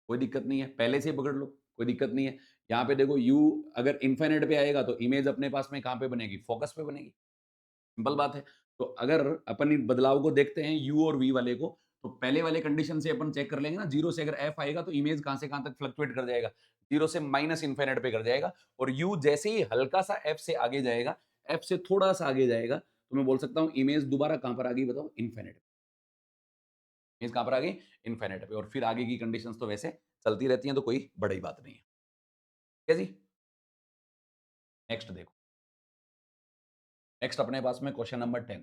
कोई दिक्कत नहीं है, पहले से ही पकड़ लो, कोई दिक्कत नहीं है। यहाँ पे देखो u अगर इनफिनिट पे आएगा, तो इमेज अपने पास में कहाँ पे बनेगी? फोकस पे बनेगी। सिंपल बात है। तो अगर अपन इन बदलाव को देखते हैं u और v वाले को, तो पहले वाले कंडीशन से अपन चेक कर लेंगे ना, 0 से अगर f आएगा तो इमेज कहाँ से कहाँ तक फ्लक्चुएट कर जाएगा? 0 से माइनस इनफिनिट पे कर जाएगा, और u जैसे ही हल्का-सा f से आगे जाएगा, f से थोड़ा-सा आगे जाएगा, तो मैं बोल सकता हूँ इमेज दोबारा कहाँ पर आ गई बताओ? इनफिनिट पे। इमेज कहाँ पर आ गई? इनफिनिट पे, और फिर आगे की कंडीशंस तो वैसे चलती रहती हैं, तो कोई बड़ी बात नहीं है। ठीक है जी? नेक्स्ट देखो। नेक्स्ट अपने पास में क्वेश्चन नंबर 10।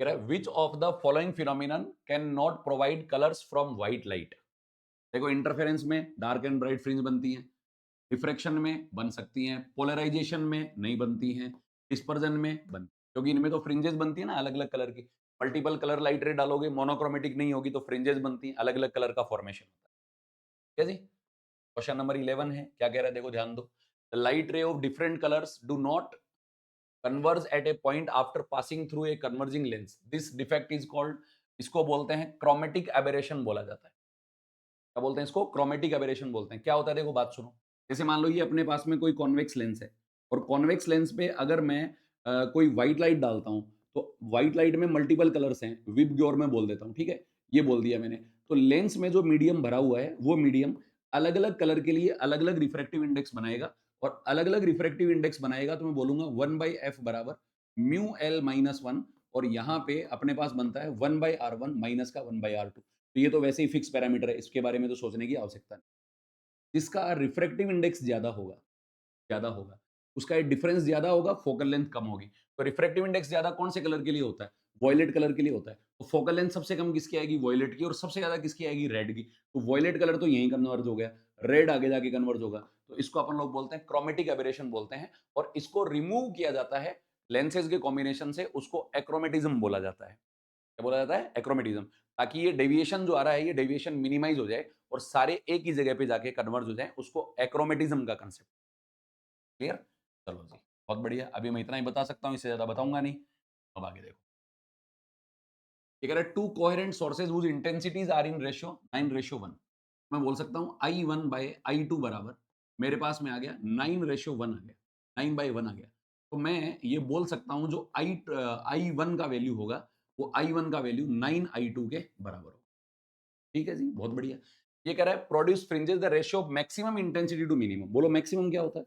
कह रहा है विच of the following phenomenon can not provide colours from white light? देखो इंटरफेरेंस में डार्क एंड ब्राइट फ्रिंज बनती हैं, रिफ्रैक्शन में बन सकती हैं, पोलराइजेशन में नहीं बनती हैं, डिस्पर्जन में बन, क्योंकि इनमें तो फ्रिंजेस बनती है ना अलग अलग कलर की। मल्टीपल कलर लाइट रे डालोगे, मोनोक्रोमेटिक नहीं होगी, तो फ्रिंजेस बनती हैं, अलग अलग कलर का फॉर्मेशन होता है। ठीक है जी? क्वेश्चन नंबर 11 है, क्या कह रहा है देखो ध्यान दो। The light ray of different colours do not converge eight A point after passing through a converging lens, this defect is called, इसको बोलते हैं क्रोमेटिक एबेरेशन बोला जाता है। क्या बोलते हैं इसको? क्रोमेटिक एबेरेशन बोलते हैं। क्या होता है देखो बात सुनो। जैसे मान लो ये अपने पास में कोई कॉन्वेक्स लेंस है, और कॉन्वेक्स लेंस पे अगर मैं कोई व्हाइट लाइट डालता हूँ, तो व्हाइट लाइट में मल्टीपल कलर्स हैं, विबग्योर में बोल देता हूँ, ठीक है? ये बोल दिया मैंने। तो लेंस में जो मीडियम भरा हुआ है, वो मीडियम अलग-अलग कलर के लिए अलग-अलग रिफ्रैक्टिव इंडेक्स बनाएगा, और अलग-अलग रिफ्रैक्टिव इंडेक्स बनाएगा तो मैं बोलूँगा 1/f बराबर म्यू l माइनस 1, और यहाँ पे अपने पास बनता है 1/r1 माइनस का 1/r2। तो ये तो वैसे ही फिक्स पैरामीटर है, इसके बारे में तो सोचने की आवश्यकता नहीं। जिसका रिफ्रैक्टिव इंडेक्स ज़्यादा होगा, उसका एक डिफरेंस ज़्यादा होगा, फोकल लेंथ कम होगी। तो रिफ्रैक्टिव इंडेक्स ज़्यादा कौन से कलर के लिए होता है? वॉयलेट कलर के लिए होता है। तो फोकल लेंथ सबसे कम किसकी आएगी? वॉयलेट की, और सबसे ज़्यादा किसकी आएगी? रेड की। तो वॉयलेट कलर तो यहीं कन्वर्ज हो गया, रेड आगे जाके कन्वर्ज होगा। तो इसको अपन लोग बोलते हैं क्रोमैटिक एबेरेशन बोलते हैं, और इसको रिमूव किया जाता है लेंसेज के कॉम्बिनेशन से, उसको एक्रोमेटिज्म बोला जाता है। क्या बोला जाता है? एक्रोमेटिज्म। ताकि ये डेविएशन जो आ रहा है, ये डेविएशन मिनिमाइज़ हो जाए और सारे एक ही जगह पे जाके कन्वर्ज हो जाएँ, उसको एक्रोमेटिज्म का कांसेप्ट। क्लियर? चलो जी, बहुत बढ़िया। अभी मैं इतना ही बता सकता हूँ, इससे ज़्यादा बताऊँगा नहीं। अब आगे देखो। ये कह रहा है two coherent sources whose intensities are in ratio 9:1। मैं बोल सकता हूँ I1/I2 बराबर, मेरे पास में आ गया 9:1 आ गया, 9/1 आ गया। तो मैं ये बोल सकता हूँ जो I1 का वैल्यू होगा, वो I1 का वैल्यू 9I2 के बराबर होगा। ठीक है जी, बहुत बढ़िया। ये कह रहा है produce fringes the ratio of maximum intensity to minimum. बोलो मैक्सिमम क्या होता है?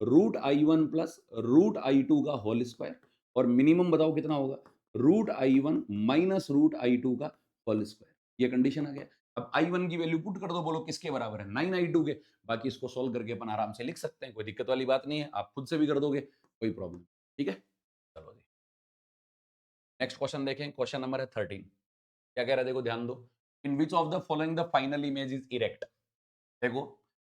Root I one plus root I two का होल स्क्वायर, और मिनिमम बताओ कितना होगा? Root I one minus root I two का होल स्क्वायर। ये कंडीशन आ गया। अब I1 की वैल्यू पुट कर दो, बोलो किसके बराबर है, 9 I2 के। बाकी इसको सोल्व करके अपन आराम से लिख सकते हैं, कोई दिक्कत वाली बात नहीं है, आप खुद से भी कर दोगे, कोई प्रॉब्लम। ठीक है, चलो जी नेक्स्ट क्वेश्चन देखें। क्वेश्चन नंबर है 13। क्या कह रहा है, देखो ध्यान दो। In which of the following the final image is erect. देखो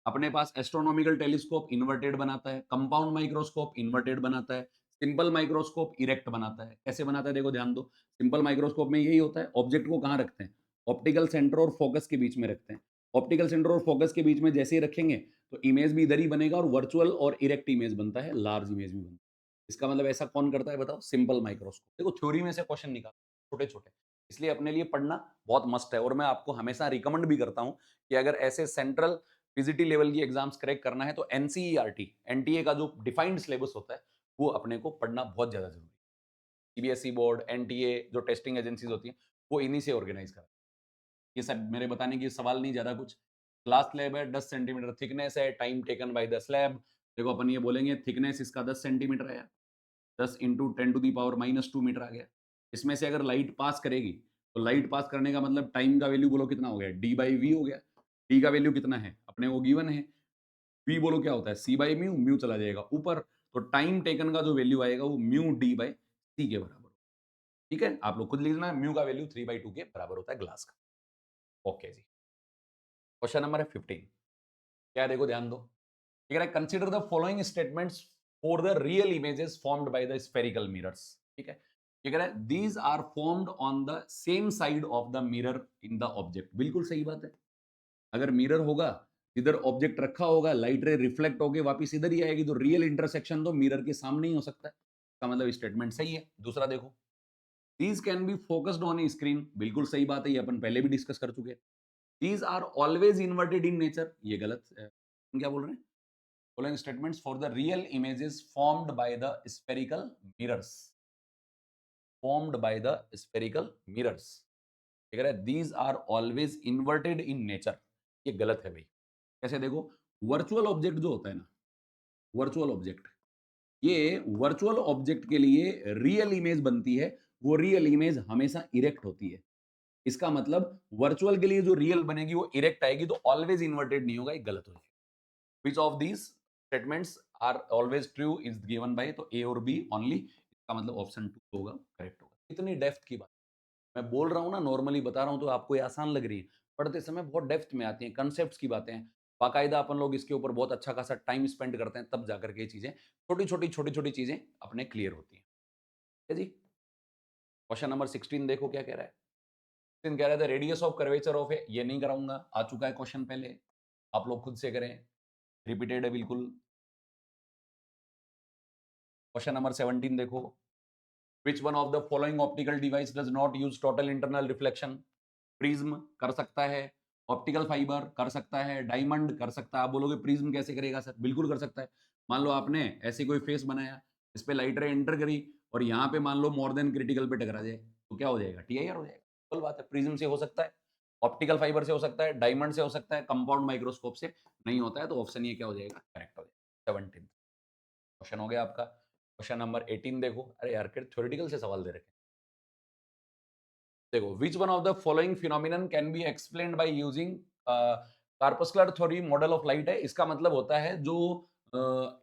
अपने पास एस्ट्रोनॉमिकल टेलीस्कोप इन्वर्टेड बनाता है, कंपाउंड माइक्रोस्कोप इन्वर्टेड बनाता है, सिंपल माइक्रोस्कोप इरेक्ट बनाता है। कैसे बनाता है, देखो ध्यान दो। सिंपल माइक्रोस्कोप में यही होता है, ऑब्जेक्ट को कहाँ रखते हैं, ऑप्टिकल सेंटर और फोकस के बीच में रखते हैं। ऑप्टिकल सेंटर और फोकस के बीच में जैसे ही रखेंगे तो इमेज भी इधर ही बनेगा, और वर्चुअल और इरेक्ट इमेज बनता है, लार्ज इमेज भी बनता है। इसका मतलब ऐसा कौन करता है बताओ, सिंपल माइक्रोस्कोप। देखो थ्योरी में से क्वेश्चन निकाल छोटे छोटे, इसलिए अपने लिए पढ़ना बहुत मस्त है। और मैं आपको हमेशा रिकमेंड भी करता हूं कि अगर ऐसे सेंट्रल पीजीटी लेवल की एग्जाम्स क्रैक करना है तो एनसीईआरटी एनटीए का जो डिफाइंड सिलेबस होता है वो अपने को पढ़ना बहुत ज्यादा जरूरी है। सीबीएसई बोर्ड, एनटीए जो टेस्टिंग एजेंसीज होती हैं वो इन्हीं से ऑर्गेनाइज कर। ये सब मेरे बताने की सवाल नहीं, ज्यादा कुछ। क्लास स्लैब है 10 सेंटीमीटर थिकनेस है, time taken by the slab. देखो अपन ये बोलेंगे थिकनेस इसका 10 सेंटीमीटर है, 10 इंटू 10⁻⁻2 मीटर आ गया। इसमें से अगर लाइट पास करेगी तो लाइट पास करने का मतलब टाइम का वैल्यू बोलो कितना हो गया, डी बाई वी हो गया। डी का वैल्यू कितना है अपने को गिवन है, वी बोलो क्या होता है, सी बाई म्यू, म्यू चला जाएगा ऊपर। तो टाइम टेकन का जो वैल्यू आएगा वो म्यू डी बाई सी के बराबर होगा। ठीक है, आप लोग खुद लिख लेना, म्यू का वैल्यू 3/2 के बराबर होता है ग्लास का। ओके जी, क्वेश्चन नंबर है 15। क्या है, देखो ध्यान दो। ठीक है, consider the following statements for the real images formed by the spherical mirrors. ठीक है, ये कह रहा है these are formed on the same side of the mirror in the object. बिल्कुल सही बात है। अगर मिरर होगा, इधर ऑब्जेक्ट रखा होगा, लाइट रे रिफ्लेक्ट होके वापस इधर ही आएगी, तो रियल इंटरसेक्शन तो मिरर के सामने ही हो सकता है। इसका मतलब स्टेटमेंट सही है। दूसरा देखो, these can be focused on A screen. बिल्कुल सही बात है, ये अपन पहले भी डिस्कस कर चुके हैं। These are always inverted in nature, ये गलत है। हम क्या बोल रहे हैं, following statements for the real images formed by the spherical mirrors, formed by the spherical mirrors। ठीक है, these are always inverted in nature, ये गलत है भाई। कैसे, देखो वर्चुअल ऑब्जेक्ट जो होता है ना, वर्चुअल ऑब्जेक्ट, ये वर्चुअल ऑब्जेक्ट के लिए रियल इमेज बनती है, वो रियल इमेज हमेशा इरेक्ट होती है। इसका मतलब वर्चुअल के लिए जो रियल बनेगी वो इरेक्ट आएगी, तो ऑलवेज इन्वर्टेड नहीं होगा, ये गलत हो जाएगा। Which of these statements are always true is given by, तो ए और बी ओनली। इसका मतलब ऑप्शन 2 होगा, करेक्ट होगा। इतनी डेप्थ की बात मैं बोल रहा हूँ ना, नॉर्मली बता रहा हूँ तो आपको ये आसान लग रही है, पढ़ते समय बहुत डेप्थ में आती हैं, कंसेप्ट्स की बातें हैं। बाकायदा अपन लोग इसके ऊपर बहुत अच्छा खासा टाइम स्पेंड करते हैं, तब जाकर के ये चीजें छोटी छोटी चीजें अपने क्लियर होती हैं। ठीक है जी, क्वेश्चन नंबर 16 देखो क्या कह रहा है। 16 कह रहा है the radius of curvature of a, ये नहीं कराऊंगा, आ चुका है क्वेश्चन पहले, आप लोग खुद से करें, रिपीटेड है बिल्कुल। क्वेश्चन नंबर 17 देखो, विच one of the following optical device does not use total internal reflection. Prism कर सकता है, ऑप्टिकल फाइबर कर सकता है, डायमंड कर सकता है। आप बोलोगे प्रिज्म कैसे करेगा सर, बिल्कुल कर सकता है। मान लो आपने ऐसे कोई फेस बनाया, इस पे लाइट रे एंटर करी और यहाँ पे मान लो मोर देन क्रिटिकल पे टकरा जाए, तो क्या हो जाएगा, टीआईआर हो जाएगा। सिंपल बात है, प्रिज्म से हो सकता है, ऑप्टिकल फाइबर से हो सकता है, डायमंड से हो सकता है, कंपाउंड माइक्रोस्कोप से नहीं होता है, तो ऑप्शन ये क्या हो जाएगा, करेक्ट हो जाएगा। 17 क्वेश्चन हो गया आपका। क्वेश्चन नंबर 18 देखो, अरे यार थ्योरेटिकल से सवाल दे रखे। देखो, विच one of the following phenomenon can be explained by using corpuscular theory model of light है। इसका मतलब होता है जो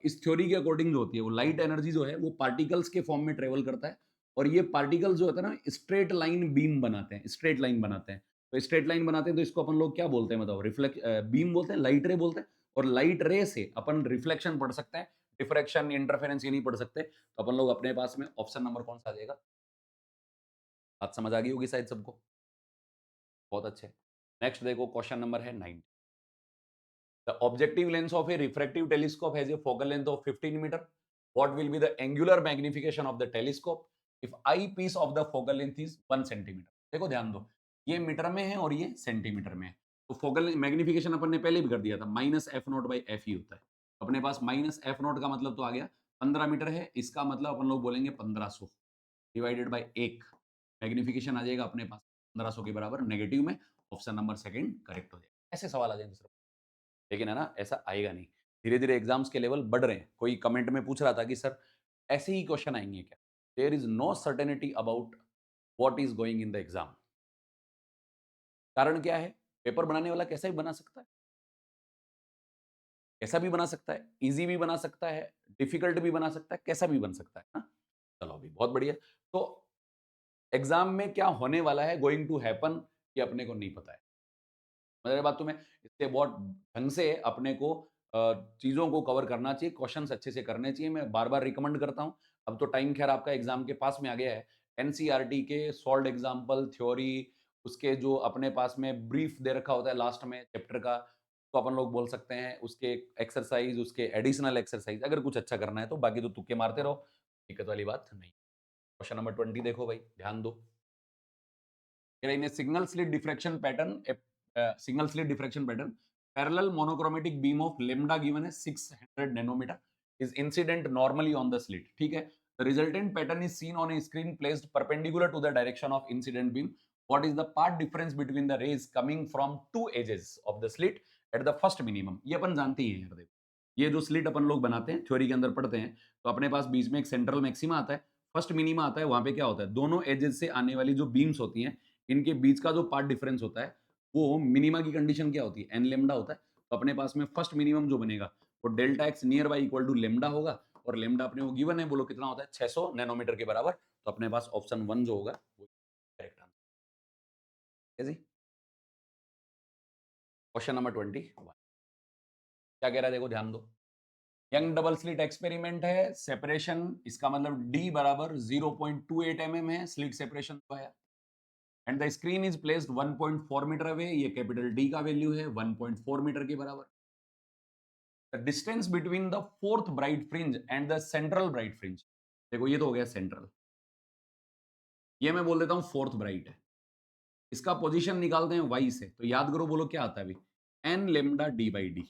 इस थ्योरी के अकॉर्डिंग जो होती है, वो लाइट एनर्जी जो है वो पार्टिकल्स के फॉर्म में ट्रेवल करता है, और ये पार्टिकल जो होता है ना स्ट्रेट लाइन बीम बनाते हैं, स्ट्रेट लाइन बनाते हैं। तो स्ट्रेट लाइन बनाते हैं तो इसको अपन लोग क्या बोलते हैं बताओ, रिफ्लेक्ट बीम बोलते हैं, लाइट रे बोलते हैं। और लाइट रे से अपन रिफ्लेक्शन पढ़ सकते हैं, डिफ्रैक्शन इंटरफेरेंस ये नहीं पढ़ सकते। तो अपन लोग अपने पास में ऑप्शन नंबर कौन सा आ जाएगा, बात समझ आ गई होगी शायद सबको, बहुत अच्छे। नेक्स्ट देखो, क्वेश्चन नंबर है 9। The objective lens of a refractive telescope has a focal length of 15 metre. What will be the angular magnification of the telescope if eyepiece of the focal length is 1 centimetre. देखो ध्यान दो, ये metre में है और ये centimetre में है। तो फोकल मैग्निफिकेशन अपन ने पहले भी कर दिया था, minus F naught by F ही होता है। अपने पास माइनस एफ नॉट का मतलब तो आ गया 15 मीटर है, इसका मतलब अपन लोग बोलेंगे 1500 डिवाइडेड बाई 1, मैग्निफिकेशन आ जाएगा अपने पास 1500 के बराबर, नेगेटिव में। ऑप्शन नंबर सेकंड करेक्ट हो जाएगा। ऐसे सवाल आ जाएंगे दूसरा, लेकिन है ना ऐसा आएगा नहीं। धीरे धीरे एग्जाम्स के लेवल बढ़ रहे हैं। कोई कमेंट में पूछ रहा था कि सर ऐसे ही क्वेश्चन आएंगे क्या, there is no certainty about what is going in the exam. कारण क्या है, पेपर बनाने वाला कैसा भी बना सकता है, कैसा भी बना सकता है, ईज़ी भी बना सकता है, डिफ़िकल्ट भी बना सकता है, कैसा भी बन सकता है ना? चलो अभी बहुत बढ़िया। तो एग्ज़ाम में क्या होने वाला है, गोइंग टू हैपन, ये अपने को नहीं पता है। मेरी बात तुम्हें इससे बहुत ढंग से अपने को चीज़ों को कवर करना चाहिए, क्वेश्चन्स अच्छे से करने चाहिए। मैं बार-बार रिकमेंड करता हूँ। अब तो टाइम ख़ैर आपका एग्ज़ाम के पास में आ गया है। एनसीईआरटी के सॉल्व्ड एग्ज़ाम्पल, थ्योरी, उसके जो अपने पास में ब्रीफ दे रखा होता है लास्ट में चैप्टर का, तो अपन लोग बोल सकते हैं उसके एक्सरसाइज़, उसके एडिशनल एक्सरसाइज़ अगर कुछ अच्छा करना है तो, बाकी तो तुक्के मारते रहो, दिक्कत वाली बात नहीं। क्वेश्चन नंबर 20 देखो भाई, ध्यान दो। In a signal slit diffraction pattern, signal slit diffraction pattern, parallel monochromatic beam of lambda given as 600 nanometer is incident normally on the slit. ठीक है, the resultant pattern is seen on a screen placed perpendicular to the direction of incident beam. What is the path difference between the rays coming from two edges of the slit at the first minimum? ये अपन जानते ही हैं यार, देखो ये जो slit अपन लोग बनाते हैं, थ्योरी के अंदर पढ़ते हैं, तो अपने पास बीच में एक सेंट्रल मैक्सिमा आता है, फर्स्ट मिनिमा आता है। वहां पे क्या होता है, दोनों एजेस से आने वाली जो बीम्स होती हैं, इनके बीच का जो पार्ट डिफरेंस होता है, वो मिनिमा की कंडीशन क्या होती है, एन लेमडा होता है। तो अपने पास में फर्स्ट मिनिमम जो बनेगा वो delta X near by equal to lambda होगा, और लेमडा अपने को गिवन है, बोलो कितना होता है, 600 नैनोमीटर के बराबर। तो अपने पास ऑप्शन 1 जो होगा वो करेक्ट आंसर है जी। क्वेश्चन नंबर 21 क्या कह रहा है, देखो ध्यान दो। यंग डबल स्लिट एक्सपेरिमेंट है, सेपरेशन इसका मतलब डी बराबर 0.28 mm है, स्लिट सेपरेशन तो है, and the screen is placed 1.4 metre away, ये कैपिटल डी का वैल्यू है 1.4 मीटर के बराबर। The distance between the fourth bright fringe and the central bright fringe, देखो ये तो हो गया सेंट्रल, ये मैं बोल देता हूं फोर्थ ब्राइट है, इसका पोजीशन निकालते हैं वाई से, तो याद करो, बोलो क्या आता है अभी, N lambda D by D.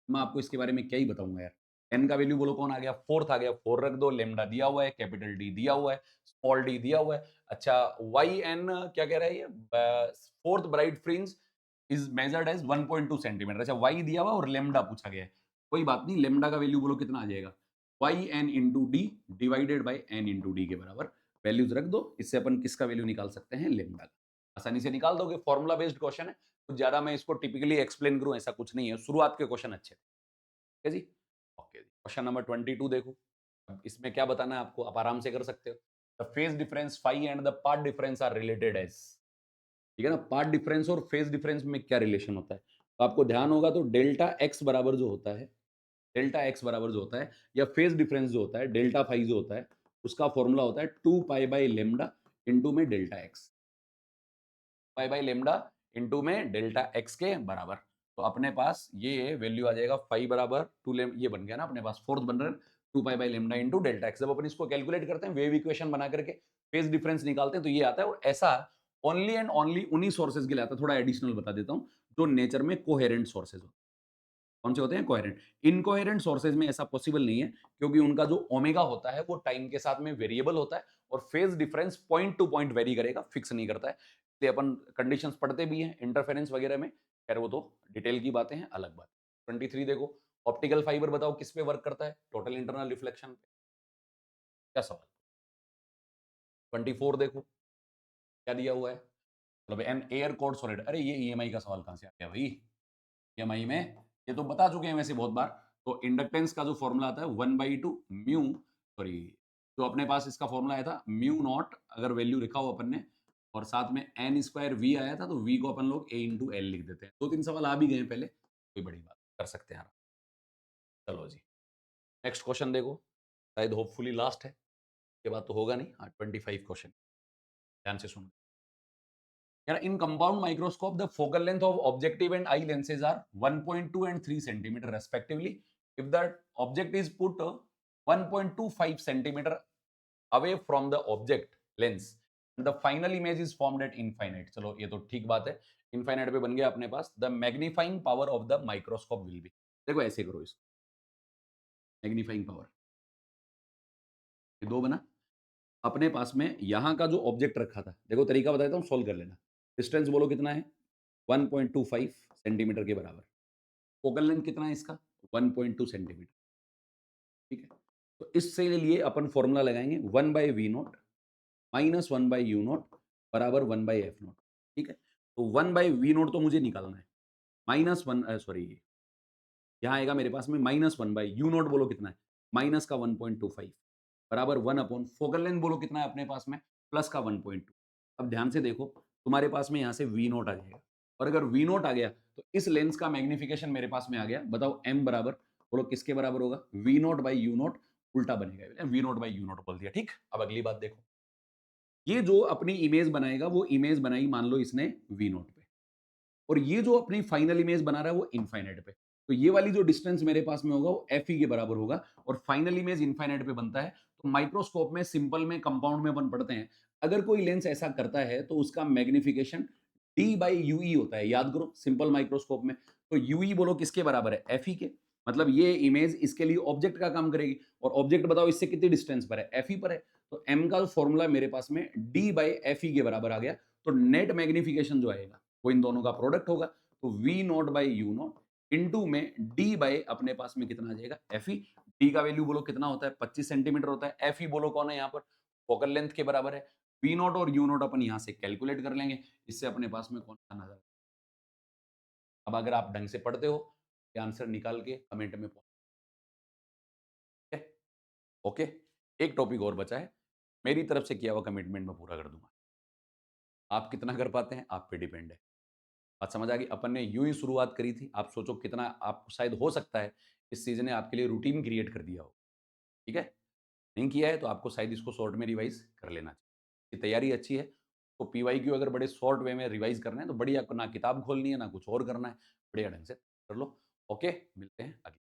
मैं आपको इसके बारे में क्या ही बताऊंगा यार। एन का वैल्यू बोलो कौन आ गया, फोर्थ आ गया, फोर रख दो, लेमडा दिया हुआ है, कैपिटल डी दिया हुआ है, स्मॉल डी दिया हुआ है। अच्छा, वाई एन क्या कह रहा है ये, fourth bright fringe is measured as 1.2 centimetre. अच्छा, वाई दिया हुआ और लेमडा पूछा गया है, कोई बात नहीं, लेमडा का वैल्यू बोलो कितना आ जाएगा, Y N into D divided by N into D के बराबर। वैल्यूज रख दो, इससे अपन किसका वैल्यू निकाल सकते हैं, लेमडा का, आसानी से निकाल दोगे। फॉर्मुला बेस्ड क्वेश्चन है, कुछ ज्यादा मैं इसको टिपिकली एक्सप्लेन करूं ऐसा कुछ नहीं है, शुरुआत के क्वेश्चन अच्छे थे। ठीक है जी, ओके जी। क्वेश्चन नंबर 22 देखो, अब इसमें क्या बताना है आपको, आप आराम से कर सकते हो। The phase difference phi and the part difference are related as, ठीक है ना, पार्ट डिफरेंस और फेज डिफरेंस में क्या रिलेशन होता है, तो आपको ध्यान होगा, तो डेल्टा एक्स बराबर जो होता है, डेल्टा एक्स बराबर जो होता है, या फेज डिफरेंस जो होता है, डेल्टा फाई जो होता है, उसका फॉर्मूला होता है 2 पाई बाई लेमडा इंटू में delta x, pi by lambda into में डेल्टा एक्स के बराबर। तो अपने पास ये वैल्यू आ जाएगा, फाइव बराबर टू लेम, ये बन गया ना अपने पास, फोर्थ बन रहा है 2 pi by lambda into delta x. जब अपन इसको कैलकुलेट करते हैं, वेव इक्वेशन बना करके फेज डिफरेंस निकालते हैं, तो ये आता है। और ऐसा ओनली एंड ओनली उन्हीं सोर्सेज के लिए आता है। थोड़ा एडिशनल बता देता हूं, जो नेचर में कोहेरेंट सोर्सेज होते हैं। कौन से होते हैं, कोहेरेंट। इनकोहेरेंट सोर्सेज में ऐसा पॉसिबल नहीं है, क्योंकि उनका जो ओमेगा होता है वो टाइम के साथ में वेरिएबल होता है, और phase difference point two point very करेगा, फिक्स नहीं करता है। इसलिए अपन कंडीशंस पढ़ते भी हैं इंटरफेरेंस वगैरह में, खैर वो तो डिटेल की बातें हैं, अलग बात। 23 देखो, ऑप्टिकल फाइबर बताओ किस पे वर्क करता है, टोटल इंटरनल रिफ्लेक्शन पे, क्या सवाल। 24 देखो, क्या दिया हुआ है, मतलब एन एयर कोड सॉलिड, अरे ये ईएमआई का सवाल कहां से आ गया भाई, ईएमआई में ये तो बता चुके हैं वैसे बहुत बार। तो इंडक्टेंस का जो फॉर्मूला आता है 1/2 म्यू, सॉरी, जो अपने पास इसका फॉर्मूला आया था म्यू नॉट, अगर वैल्यू लिखा हो अपन ने, और साथ में एन स्क्वायर वी आया था, तो वी को अपन लोग ए इंटू एल लिख देते हैं। 2-3 सवाल आ भी गए पहले, कोई बड़ी बात कर सकते हैं। चलो जी, नेक्स्ट क्वेश्चन देखो, शायद होपफुली लास्ट है, के बाद तो होगा नहीं। हाँ, 25 क्वेश्चन, ध्यान से सुनो। Yeah, in compound microscope, the focal length of objective and eye lenses are 1.2 and 3 centimeter respectively. If the object is put 1.25 centimeter away from the object lens, the final image is formed at infinite. चलो ये तो ठीक बात है, infinite पे बन गया अपने पास। The magnifying power of the microscope will be, देखो ऐसे करो इसको, मैग्नीफाइंग पावर, ये दो बना। अपने पास में यहां का जो ऑब्जेक्ट रखा था, देखो तरीका बताता हूं, सॉल्व कर लेना। डिस्टेंस बोलो कितना है, 1.25 सेंटीमीटर के बराबर। फोकल लेंथ कितना है इसका, 1.2 सेंटीमीटर, ठीक है। तो इससे लिए अपन फॉर्मूला लगाएंगे 1/v not minus 1/u not बराबर 1/f नॉट, ठीक है। तो 1 बाय वी नॉट तो मुझे निकालना है। माइनस 1 सॉरी यहाँ आएगा मेरे पास में माइनस 1 बाय यू नॉट बोलो कितना है? माइनस का 1.25 बराबर 1 अपॉन फोकल लेंथ बोलो कितना है अपने पास में? प्लस का 1.2। अब ध्यान से देखो, तुम्हारे पास में यहाँ से वी नॉट आ जाएगा और अगर वी नॉट आ गया, तो इस लेंस का मैग्निफिकेशन मेरे पास में आ गया। बताओ एम बराबर बोलो किसके बराबर होगा? V naught by U naught उल्टा बनेगा। V naught by U naught बोल दिया, ठीक? अब अगली बात देखो। ये जो अपनी इमेज बनाएगा, वो इमेज बनाई मान लो इसने वी नॉट पे। और ये जो अपनी फाइनल इमेज बना रहा है वो इनफाइनाइट पे। तो ये वाली जो डिस्टेंस मेरे पास में होगा वो एफ ई के बराबर होगा और फाइनल इमेज इनफाइनाइट पे बनता है। तो माइक्रोस्कोप में सिंपल में कंपाउंड में अपन पढ़ते हैं, अगर कोई लेंस ऐसा करता है तो उसका मैग्निफिकेशन डी बाई यूई होता है। याद करो सिंपल माइक्रोस्कोप में। तो यूई बोलो किसके बराबर है? एफ ई के। मतलब ये इमेज इसके लिए ऑब्जेक्ट का काम करेगी और ऑब्जेक्ट बताओ इससे कितनी डिस्टेंस पर है? एफ ई पर है। तो एम का फॉर्मूला मेरे पास में डी बाई एफ ई के बराबर आ गया। तो नेट मैग्निफिकेशन जो आएगा वो इन दोनों का प्रोडक्ट होगा। तो V naught by U naught into में डी बाई अपने पास में कितना आ जाएगा? F E. डी का वैल्यू बोलो कितना होता है? 25 सेंटीमीटर होता है। एफ ई बोलो कौन है यहाँ पर? फोकल लेंथ के बराबर है। वी नॉट और यू नॉट अपन यहाँ से कैलकुलेट कर लेंगे। इससे अपने पास में कौन सा नजर। अब अगर आप ढंग से पढ़ते हो, ये आंसर निकाल के कमेंट में पहुंचे। ओके, एक टॉपिक और बचा है। मेरी तरफ से किया हुआ कमिटमेंट मैं पूरा कर दूंगा। आप कितना कर पाते हैं आप पे डिपेंड है। बात समझ आ गई? अपन ने यूं ही शुरुआत करी थी। आप सोचो कितना आपको शायद हो सकता है इस चीज ने आपके लिए रूटीन क्रिएट कर दिया हो। ठीक है? नहीं किया है तो आपको शायद इसको शॉर्ट में रिवाइज कर लेना चाहिए। ये तैयारी अच्छी है। तो पीवाईक्यू अगर बड़े शॉर्ट वे में रिवाइज करना है तो बढ़िया, ना किताब खोलनी है ना कुछ और करना है, बढ़िया ढंग से कर लो। ओके, मिलते हैं अगले